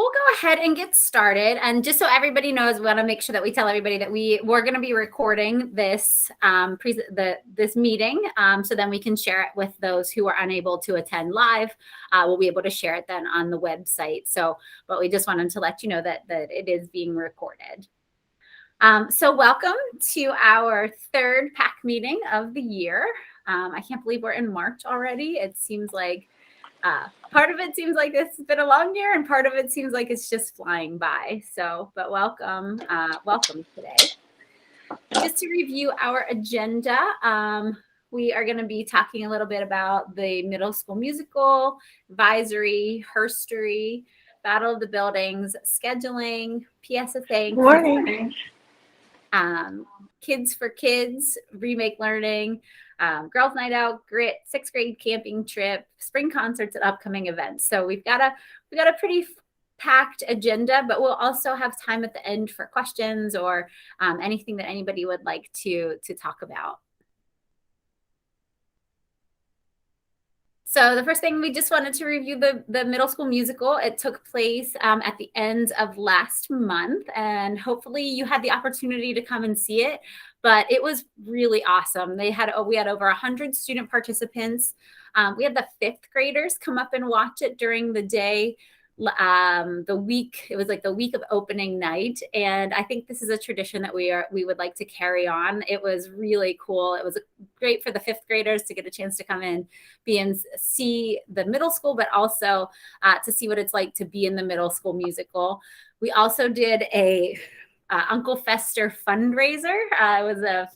we'll go ahead and get started. And just so everybody knows, we want to make sure that we tell everybody that we're going to be recording this this meeting, so then we can share it with those who are unable to attend live. We'll be able to share it then on the website. So, but we just wanted to let you know that it is being recorded. So welcome to our third PAC meeting of the year. I can't believe we're in March already. It seems like part of it seems like this has been a long year, and part of it seems like it's just flying by. So, but welcome today. Just to review our agenda, we are going to be talking a little bit about the middle school musical, advisory, herstory, Battle of the Buildings, scheduling, PSSA, Morning. Kids for Kids, Remake Learning, Girls Night Out, Grit, 6th grade camping trip, spring concerts, and upcoming events. So we've got a pretty packed agenda, but we'll also have time at the end for questions or anything that anybody would like to talk about. So the first thing, we just wanted to review the middle school musical. It took place at the end of last month, and hopefully you had the opportunity to come and see it, but it was really awesome. We had over 100 student participants. We had the 5th graders come up and watch it during the day. It was like the week of opening night, and I think this is a tradition that we would like to carry on. It was really cool. It was great for the 5th graders to get a chance to come in, see the middle school, but also to see what it's like to be in the middle school musical. We also did a Uncle Fester fundraiser. It was a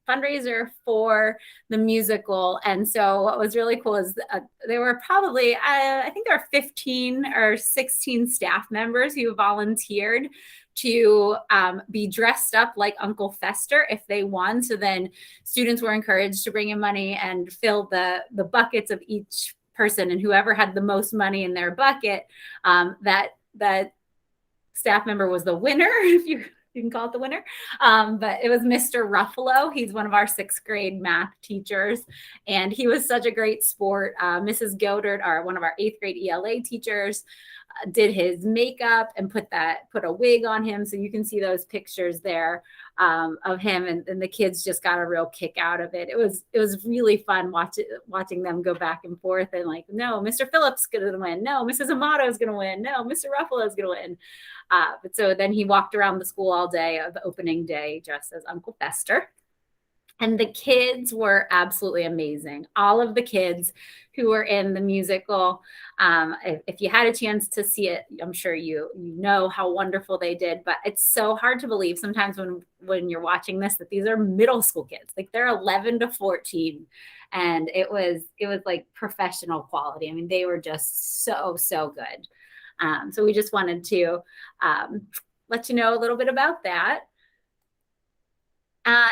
fundraiser for the musical. And so what was really cool is there were probably, I think there were 15 or 16 staff members who volunteered to be dressed up like Uncle Fester if they won. So then students were encouraged to bring in money and fill the buckets of each person, and whoever had the most money in their bucket, that staff member was the winner, if you can call it the winner. But it was Mr. Ruffalo. He's one of our 6th grade math teachers, and he was such a great sport. Mrs. Goddard, one of our 8th grade ELA teachers, did his makeup and put a wig on him. So you can see those pictures there of him, and the kids just got a real kick out of it. It was really fun watching them go back and forth and like, no, Mr. Phillips is going to win. No, Mrs. Amato is going to win. No, Mr. Ruffalo is going to win. But so then he walked around the school all day of opening day dressed as Uncle Fester. And the kids were absolutely amazing. All of the kids who were in the musical, if you had a chance to see it, I'm sure you know how wonderful they did. But it's so hard to believe sometimes when you're watching this that these are middle school kids. Like they're 11 to 14. And it was like professional quality. I mean, they were just so good. So we just wanted to let you know a little bit about that.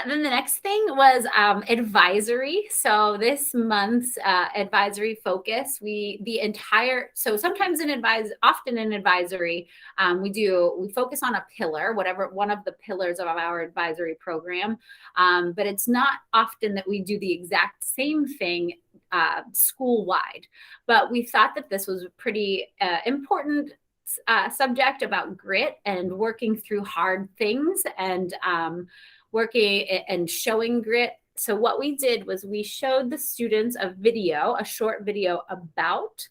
Then the next thing was advisory. So this month's advisory focus, often in advisory, we focus on a pillar, whatever one of the pillars of our advisory program. But it's not often that we do the exact same thing school-wide. But we thought that this was a pretty important subject about grit and working through hard things and working and showing grit. So what we did was we showed the students a short video about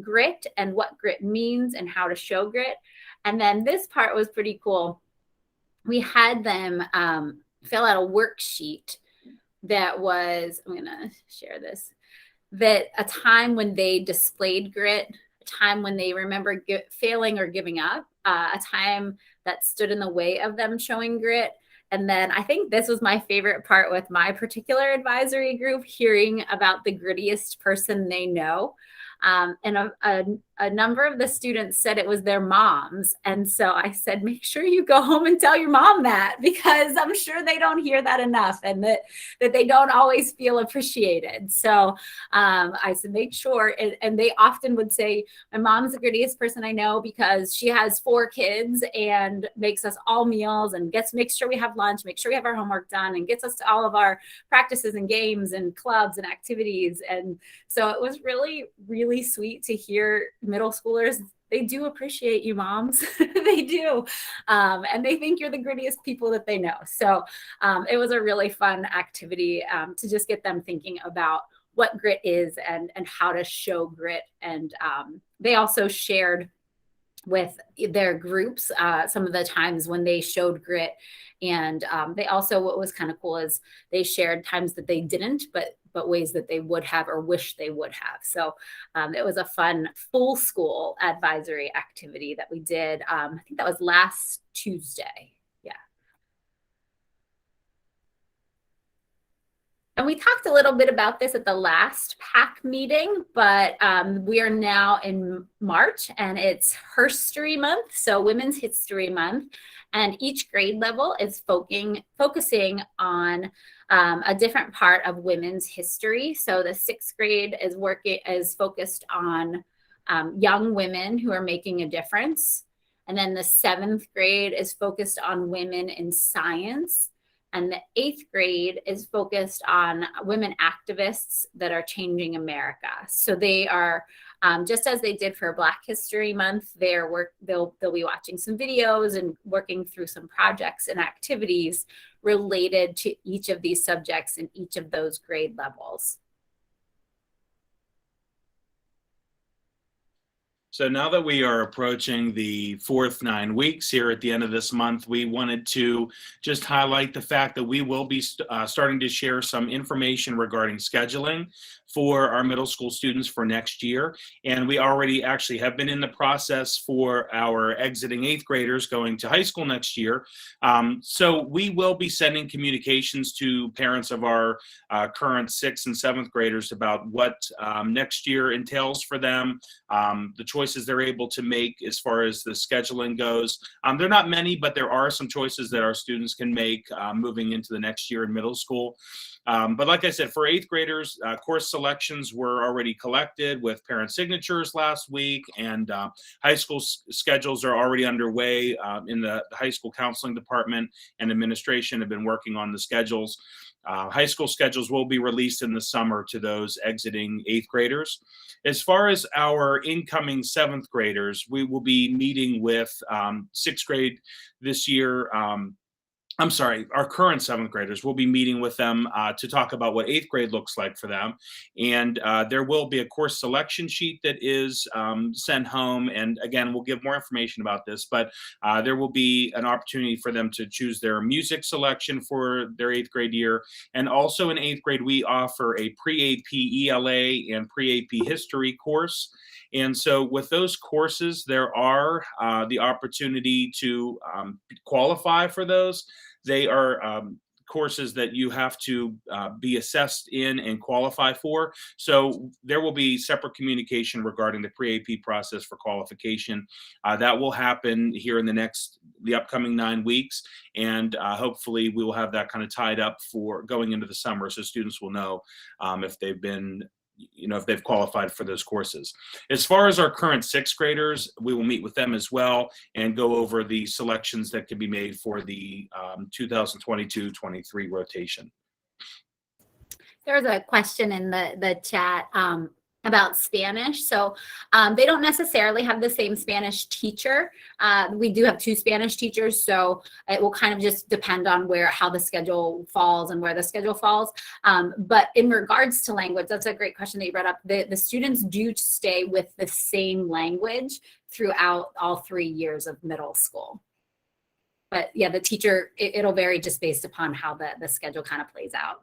grit and what grit means and how to show grit. And then this part was pretty cool. We had them fill out a worksheet that was, I'm going to share this, that a time when they displayed grit, a time when they remember failing or giving up, a time that stood in the way of them showing grit. And then I think this was my favorite part with my particular advisory group, hearing about the grittiest person they know. And a number of the students said it was their moms. And so I said, make sure you go home and tell your mom that, because I'm sure they don't hear that enough, and that they don't always feel appreciated. So I said, make sure. And they often would say, my mom's the grittiest person I know because she has 4 kids and makes us all meals and makes sure we have lunch, make sure we have our homework done, and gets us to all of our practices and games and clubs and activities. And so it was really, really sweet to hear middle schoolers, they do appreciate you, moms. They do. And they think you're the grittiest people that they know. So it was a really fun activity to just get them thinking about what grit is and how to show grit. And they also shared with their groups some of the times when they showed grit. And they also, what was kind of cool is they shared times that they didn't, but ways that they would have or wish they would have. So it was a fun full school advisory activity that we did. I think that was last Tuesday. And we talked a little bit about this at the last PAC meeting, but we are now in March and it's Herstory Month, so Women's History Month. And each grade level is focusing on a different part of women's history. So the sixth grade is focused on young women who are making a difference. And then the seventh grade is focused on women in science. And the eighth grade is focused on women activists that are changing America. So they are, just as they did for Black History Month, they'll be watching some videos and working through some projects and activities related to each of these subjects in each of those grade levels. So now that we are approaching the fourth 9 weeks here at the end of this month, we wanted to just highlight the fact that we will be starting to share some information regarding scheduling for our middle school students for next year. And we already actually have been in the process for our exiting eighth graders going to high school next year. So we will be sending communications to parents of our current sixth and seventh graders about what next year entails for them, the choices they're able to make as far as the scheduling goes. There are not many, but there are some choices that our students can make moving into the next year in middle school. But like I said, for eighth graders, course selections were already collected with parent signatures last week, and high school schedules are already underway in the high school counseling department, and administration have been working on the schedules. High school schedules will be released in the summer to those exiting eighth graders. As far as our incoming seventh graders, we will be meeting with sixth grade this year. I'm sorry, our current seventh graders, we'll be meeting with them to talk about what eighth grade looks like for them. And there will be a course selection sheet that is sent home. And again, we'll give more information about this, but there will be an opportunity for them to choose their music selection for their eighth grade year. And also in eighth grade, we offer a pre-AP ELA and pre-AP history course. And so with those courses, there are the opportunity to qualify for those. They are courses that you have to be assessed in and qualify for. So there will be separate communication regarding the pre-AP process for qualification. That will happen here in the upcoming 9 weeks. And hopefully we will have that kind of tied up for going into the summer, so students will know if they've been if they've qualified for those courses. As far as our current sixth graders, we will meet with them as well and go over the selections that can be made for the 2022-23 rotation. There was a question in the chat about Spanish. So they don't necessarily have the same Spanish teacher. We do have 2 Spanish teachers, so it will kind of just depend on how the schedule falls and where the schedule falls. But in regards to language, that's a great question that you brought up. The students do stay with the same language throughout all 3 years of middle school. But yeah, the teacher, it'll vary just based upon how the schedule kind of plays out.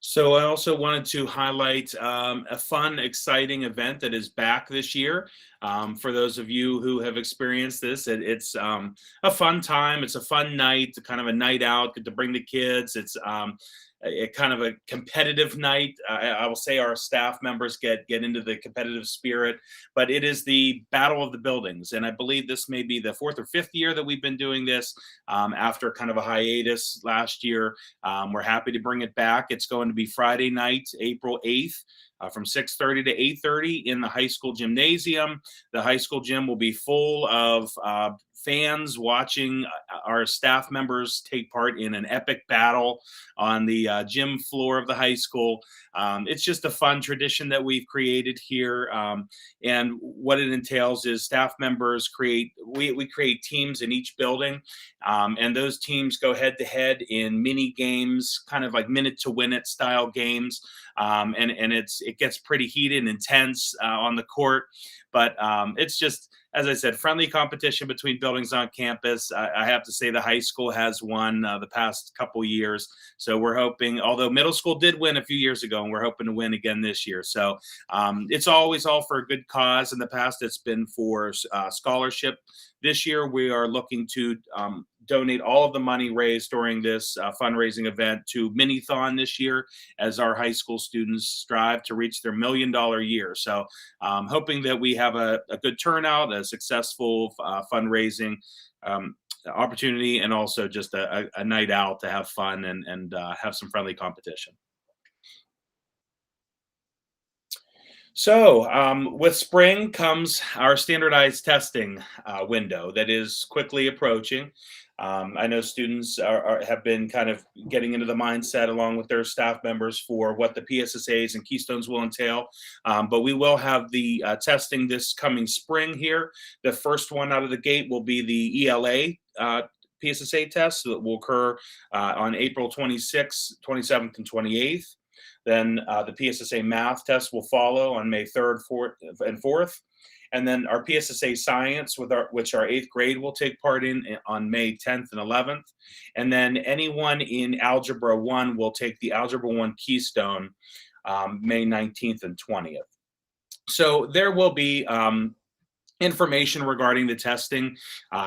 So I also wanted to highlight a fun, exciting event that is back this year. For those of you who have experienced this, it's a fun time. It's a fun night, kind of a night out, get to bring the kids. It's a kind of a competitive night. I will say our staff members get into the competitive spirit, but it is the Battle of the Buildings. And I believe this may be the 4th or 5th year that we've been doing this after kind of a hiatus last year. We're happy to bring it back. It's going to be Friday night, April 8th. from 6:30 to 8:30 in the high school gymnasium. The high school gym will be full of fans watching our staff members take part in an epic battle on the gym floor of the high school. It's just a fun tradition that we've created here. And what it entails is staff members we create teams in each building. And those teams go head to head in mini games, kind of like minute to win it style games. And it gets pretty heated and intense on the court. But it's just, as I said, friendly competition between buildings on campus. I have to say the high school has won the past couple years. So we're hoping, although middle school did win a few years ago, and we're hoping to win again this year. So it's always all for a good cause. In the past, it's been for scholarship. This year, we are looking to donate all of the money raised during this fundraising event to Minithon this year, as our high school students strive to reach their $1 million year. So hoping that we have a good turnout, a successful fundraising opportunity, and also just a night out to have fun and have some friendly competition. So, with spring comes our standardized testing window that is quickly approaching. I know students have been kind of getting into the mindset along with their staff members for what the PSSAs and Keystones will entail. But we will have the testing this coming spring here. The first one out of the gate will be the ELA PSSA test that will occur on April 26th, 27th, and 28th. Then the PSSA math test will follow on May 3rd, 4th, and 4th. And then our PSSA science, which our 8th grade will take part in on May 10th and 11th. And then anyone in Algebra 1 will take the Algebra 1 Keystone May 19th and 20th. So there will be information regarding the testing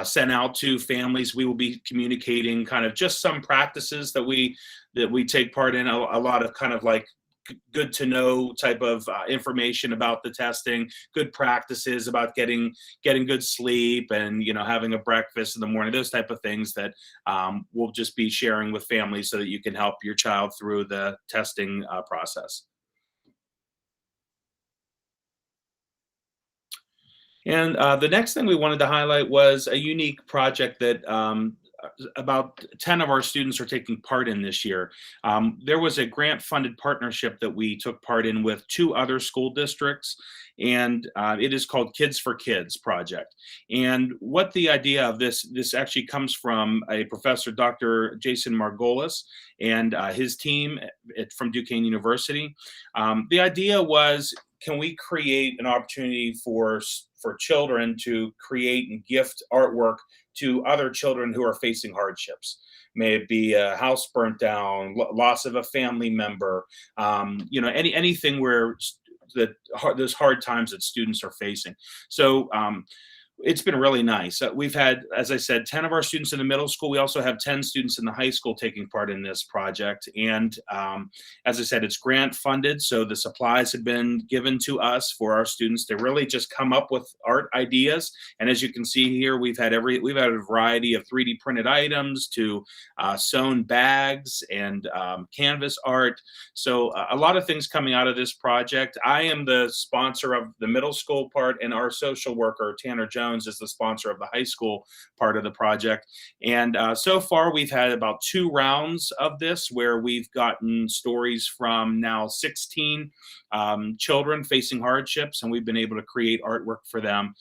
sent out to families. We will be communicating kind of just some practices that we take part in, a lot of kind of like good to know type of information about the testing, good practices about getting good sleep, and having a breakfast in the morning, those type of things that we'll just be sharing with families so that you can help your child through the testing process. And the next thing we wanted to highlight was a unique project that about 10 of our students are taking part in this year. There was a grant-funded partnership that we took part in with 2 other school districts, and it is called Kids for Kids project. And what the idea of this actually comes from a professor, Dr. Jason Margolis, and his team from Duquesne University. The idea was, can we create an opportunity for children to create and gift artwork to other children who are facing hardships? May it be a house burnt down, loss of a family member, anything where those hard times that students are facing. So it's been really nice. We've had, as I said, 10 of our students in the middle school. We also have 10 students in the high school taking part in this project. And as I said, it's grant funded. So the supplies have been given to us for our students to really just come up with art ideas. And as you can see here, we've had a variety of 3D printed items to sewn bags and canvas art. So a lot of things coming out of this project. I am the sponsor of the middle school part, and our social worker, Tanner Jones, is the sponsor of the high school part of the project. And so far, we've had about 2 rounds of this where we've gotten stories from now 16 children facing hardships, and we've been able to create artwork for them.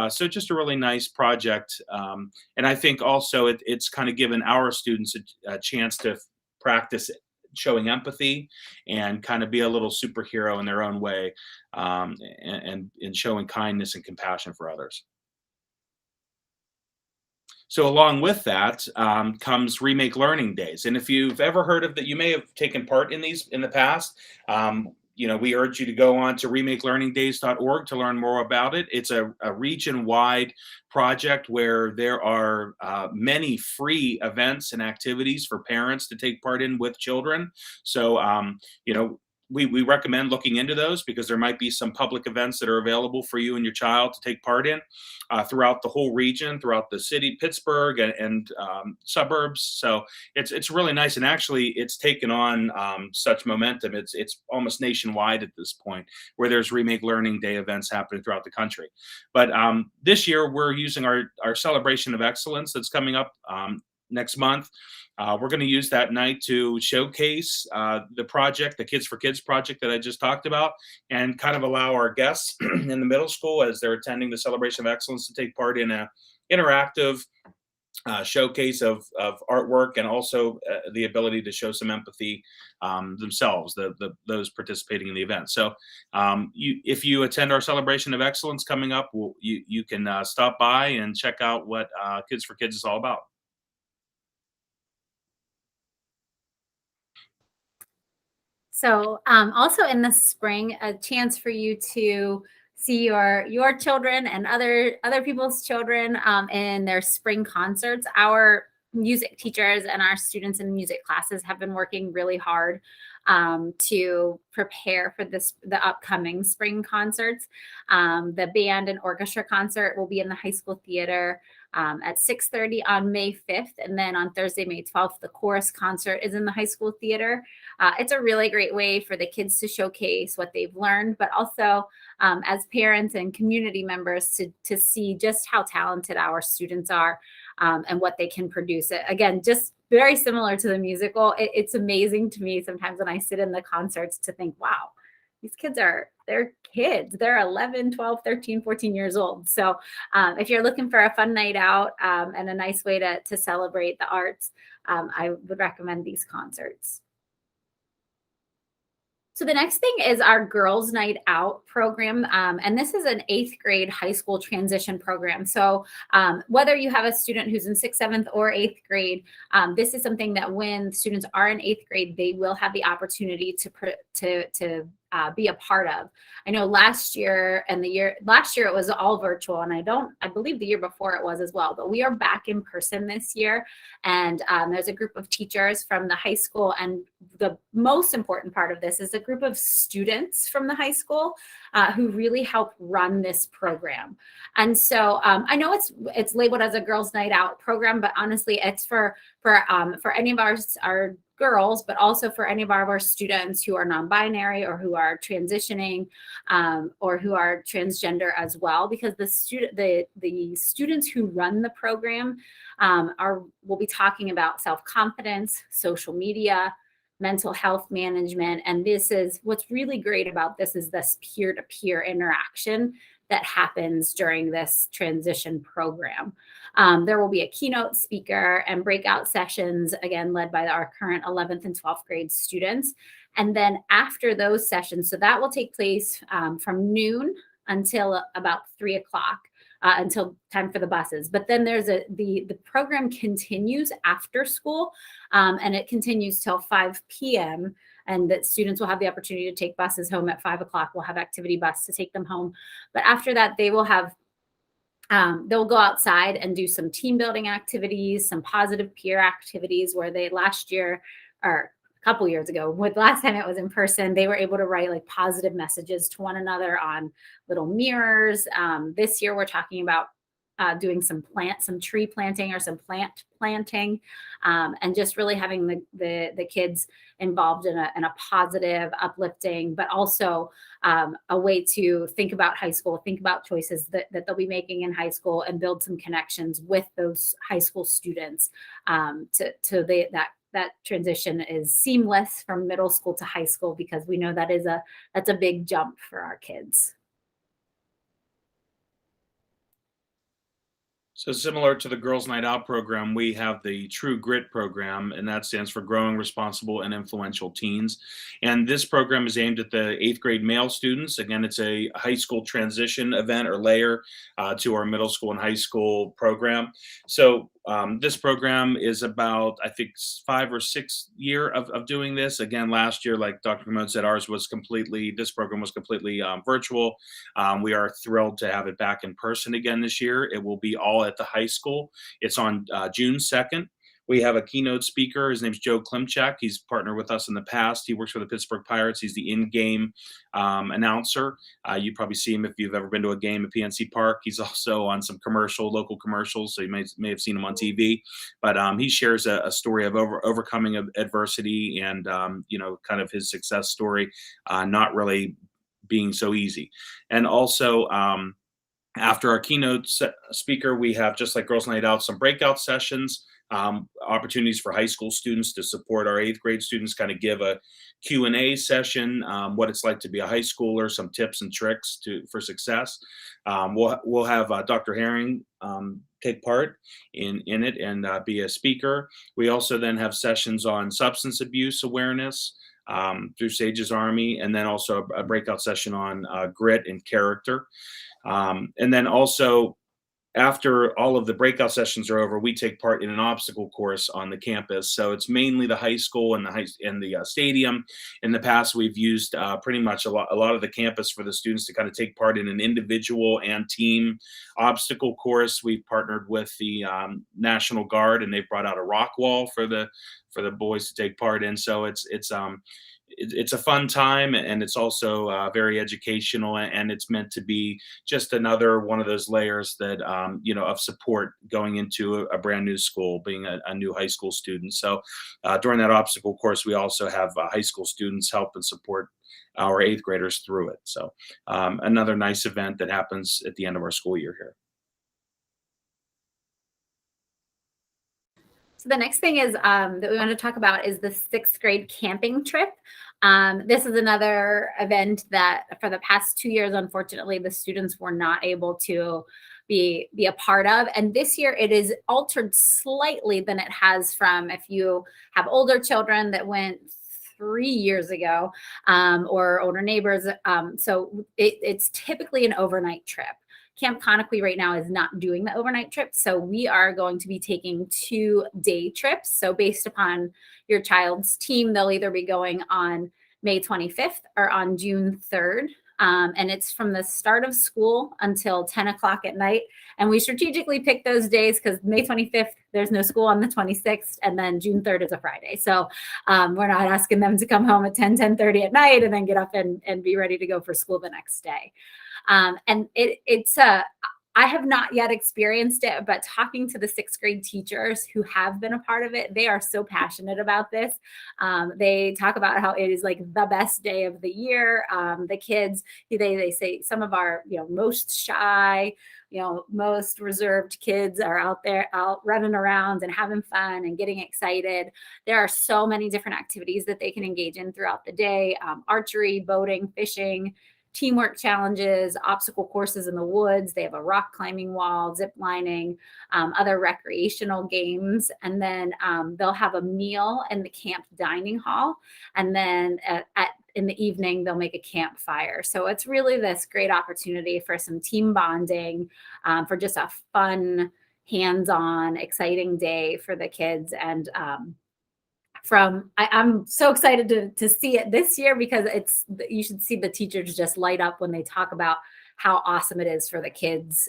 So just a really nice project. And I think also it's kind of given our students a chance to practice showing empathy and kind of be a little superhero in their own way, and showing kindness and compassion for others. So along with that comes Remake Learning Days. And if you've ever heard of that, you may have taken part in these in the past. We urge you to go on to remakelearningdays.org to learn more about it. It's a region-wide project where there are many free events and activities for parents to take part in with children. So, we recommend looking into those because there might be some public events that are available for you and your child to take part in throughout the whole region, throughout the city, Pittsburgh, and suburbs. So it's really nice, and actually, it's taken on such momentum. It's almost nationwide at this point, where there's Remake Learning Day events happening throughout the country. But this year, we're using our celebration of excellence that's coming up next month. We're going to use that night to showcase the project, the Kids for Kids project that I just talked about, and kind of allow our guests in the middle school, as they're attending the Celebration of Excellence, to take part in a interactive showcase of artwork, and also the ability to show some empathy themselves, those participating in the event. So if you attend our Celebration of Excellence coming up, you can stop by and check out what Kids for Kids is all about. So also in the spring, a chance for you to see your children and other people's children in their spring concerts. Our music teachers and our students in music classes have been working really hard to prepare for the upcoming spring concerts. The band and orchestra concert will be in the high school theater at 6:30 on May 5th. And then on Thursday, May 12th, the chorus concert is in the high school theater. It's a really great way for the kids to showcase what they've learned, but also as parents and community members to see just how talented our students are and what they can produce. Again, just very similar to the musical. It's amazing to me sometimes when I sit in the concerts to think, wow, these kids they're kids. They're 11, 12, 13, 14 years old. So if you're looking for a fun night out and a nice way to celebrate the arts, I would recommend these concerts. So the next thing is our Girls Night Out program. And this is an 8th grade high school transition program. So whether you have a student who's in 6th, 7th, or 8th grade, this is something that when students are in 8th grade, they will have the opportunity to be a part of. I know last year it was all virtual, and I believe the year before it was as well, but we are back in person this year. And there's a group of teachers from the high school, and the most important part of this is a group of students from the high school who really help run this program. And so I know it's labeled as a Girls Night Out program, but honestly, it's for any of our girls, but also for any of our students who are non-binary or who are transitioning or who are transgender as well, because the students who run the program will be talking about self-confidence, social media, mental health management. And this is what's really great about this is this peer-to-peer interaction that happens during this transition program. There will be a keynote speaker and breakout sessions, again, led by our current 11th and 12th grade students. And then after those sessions, so that will take place from noon until about 3 o'clock. Until time for the buses. But then there's the program continues after school and it continues till 5 p.m. and that students will have the opportunity to take buses home at 5 o'clock. We'll have activity bus to take them home. But after that, they will have they'll go outside and do some team building activities, some positive peer activities where they last year or couple years ago, with last time it was in person, they were able to write like positive messages to one another on little mirrors. This year we're talking about doing some tree planting or some plant planting, and just really having the kids involved in a positive, uplifting, but also a way to think about high school, think about choices that they'll be making in high school, and build some connections with those high school students that transition is seamless from middle school to high school, because we know that's a big jump for our kids. So similar to the Girls Night Out program, we have the True Grit program, and that stands for Growing Responsible and Influential Teens. And this program is aimed at the 8th grade male students. Again, it's a high school transition event or layer to our middle school and high school program. So this program is about, I think, 5 or 6 year of doing this. Again, last year, like Dr. Commode said, this program was completely virtual. We are thrilled to have it back in person again this year. It will be all at the high school. It's on June 2nd. We have a keynote speaker. His name's Joe Klimchak. He's partnered with us in the past. He works for the Pittsburgh Pirates. He's the in-game announcer. You probably see him if you've ever been to a game at PNC Park. He's also on some local commercials, so you may have seen him on TV. But he shares a story of overcoming of adversity and kind of his success story, not really being so easy. And also, after our keynote speaker, we have, just like Girls Night Out, some breakout sessions, opportunities for high school students to support our 8th grade students, kind of give a Q&A session, what it's like to be a high schooler, some tips and tricks for success. We'll have Dr. Herring take part in it and be a speaker. We also then have sessions on substance abuse awareness through Sage's Army, and then also a breakout session on grit and character. And then also, after all of the breakout sessions are over, we take part in an obstacle course on the campus. So it's mainly the high school and the stadium. In the past, we've used pretty much a lot of the campus for the students to kind of take part in an individual and team obstacle course. We've partnered with the National Guard, and they've brought out a rock wall for the boys to take part in. So it's a fun time, and it's also very educational, and it's meant to be just another one of those layers that of support going into a brand new school, being a new high school student. So during that obstacle course, we also have high school students help and support our 8th graders through it. So another nice event that happens at the end of our school year here. So the next thing is that we want to talk about is the 6th grade camping trip. This is another event that for the past 2 years, unfortunately, the students were not able to be a part of. And this year it is altered slightly than it has from if you have older children that went 3 years ago or older neighbors. So it's typically an overnight trip. Camp Conakry right now is not doing the overnight trip. So we are going to be taking 2-day trips. So based upon your child's team, they'll either be going on May 25th or on June 3rd. And it's from the start of school until 10 o'clock at night. And we strategically picked those days because May 25th, there's no school on the 26th, and then June 3rd is a Friday. So we're not asking them to come home at 10:30 at night and then get up and be ready to go for school the next day. And I have not yet experienced it, but talking to the 6th grade teachers who have been a part of it, they are so passionate about this. They talk about how it is like the best day of the year. The kids, they say some of our, most shy, most reserved kids are out running around and having fun and getting excited. There are so many different activities that they can engage in throughout the day. Archery, boating, fishing, teamwork challenges, obstacle courses in the woods. They have a rock climbing wall, zip lining, other recreational games. And then they'll have a meal in the camp dining hall. And then in the evening, they'll make a campfire. So it's really this great opportunity for some team bonding, for just a fun, hands-on, exciting day for the kids. And I'm so excited to see it this year because you should see the teachers just light up when they talk about how awesome it is for the kids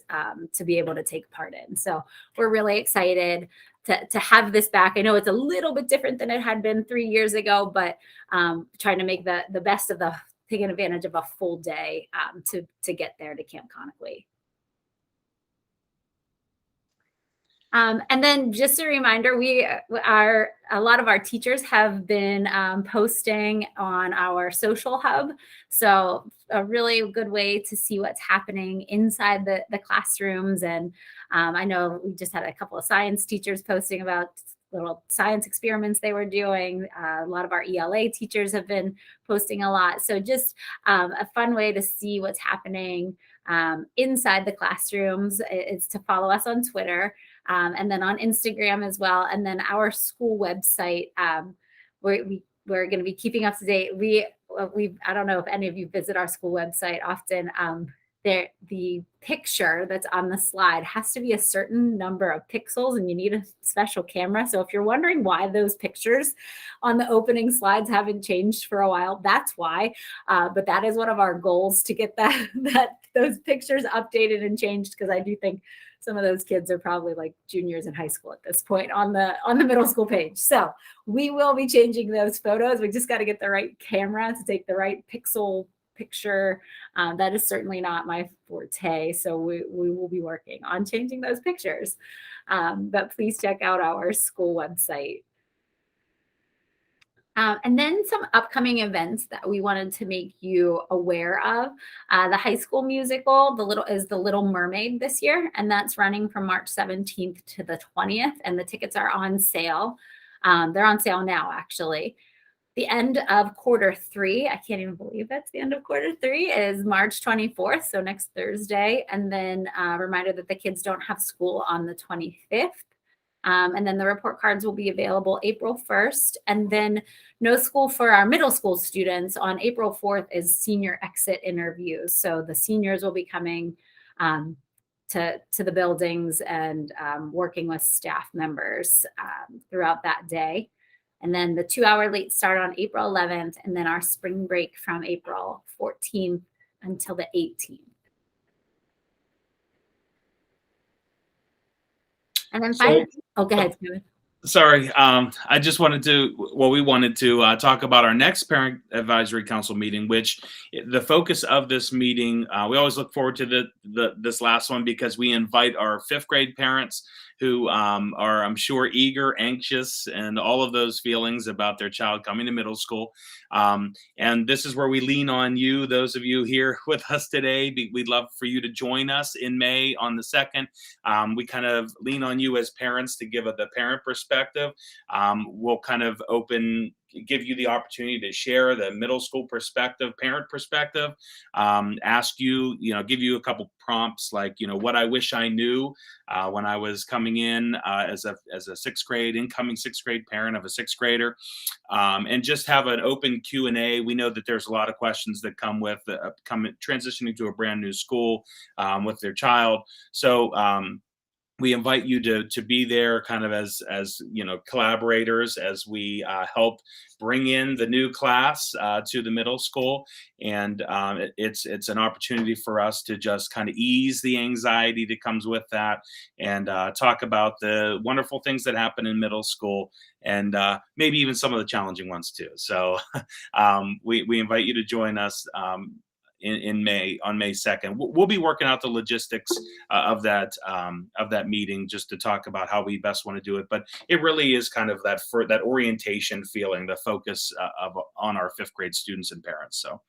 to be able to take part in. So we're really excited to have this back. I know it's a little bit different than it had been 3 years ago, but trying to make the best of taking advantage of a full day to get there to Camp Conakry. And then just a reminder, a lot of our teachers have been posting on our social hub. So a really good way to see what's happening inside the classrooms. And I know we just had a couple of science teachers posting about little science experiments they were doing. A lot of our ELA teachers have been posting a lot. So just a fun way to see what's happening inside the classrooms is to follow us on Twitter. And then on Instagram as well. And then our school website, we're going to be keeping up to date. I don't know if any of you visit our school website often. The picture that's on the slide has to be a certain number of pixels, and you need a special camera. So if you're wondering why those pictures on the opening slides haven't changed for a while, that's why. But that is one of our goals, to get those pictures updated and changed, because I do think some of those kids are probably like juniors in high school at this point on the middle school page. So we will be changing those photos. We just got to get the right camera to take the right pixel picture. That is certainly not my forte. So we will be working on changing those pictures. But please check out our school website. And then some upcoming events that we wanted to make you aware of. The high school musical, The Little Mermaid this year, and that's running from March 17th to the 20th, and the tickets are on sale. They're on sale now, actually. The end of quarter 3, I can't even believe that's the end of quarter 3, is March 24th, so next Thursday. And then a reminder that the kids don't have school on the 25th. And then the report cards will be available April 1st. And then no school for our middle school students on April 4th is senior exit interviews. So the seniors will be coming to the buildings and working with staff members throughout that day. And then the 2-hour late start on April 11th, and then our spring break from April 14th until the 18th. And then finally, go ahead. Sorry, I just wanted to, we wanted to talk about our next Parent Advisory Council meeting, which the focus of this meeting, we always look forward to this last one because we invite our 5th grade parents who are, I'm sure, eager, anxious, and all of those feelings about their child coming to middle school. And this is where we lean on you, those of you here with us today. We'd love for you to join us in May on the 2nd. We kind of lean on you as parents to give the parent perspective. We'll kind of give you the opportunity to share the middle school perspective, parent perspective, ask you, give you a couple prompts like, what I wish I knew when I was coming in as a 6th grade, incoming 6th grade parent of a 6th grader, and just have an open Q&A. We know that there's a lot of questions that come with transitioning to a brand new school with their child. So we invite you to be there kind of as collaborators as we help bring in the new class to the middle school. And it's an opportunity for us to just kind of ease the anxiety that comes with that and talk about the wonderful things that happen in middle school and maybe even some of the challenging ones too. So we invite you to join us in May, on May 2nd. We'll be working out the logistics of that meeting just to talk about how we best want to do it. But it really is kind of that orientation feeling, the focus on our 5th grade students and parents. So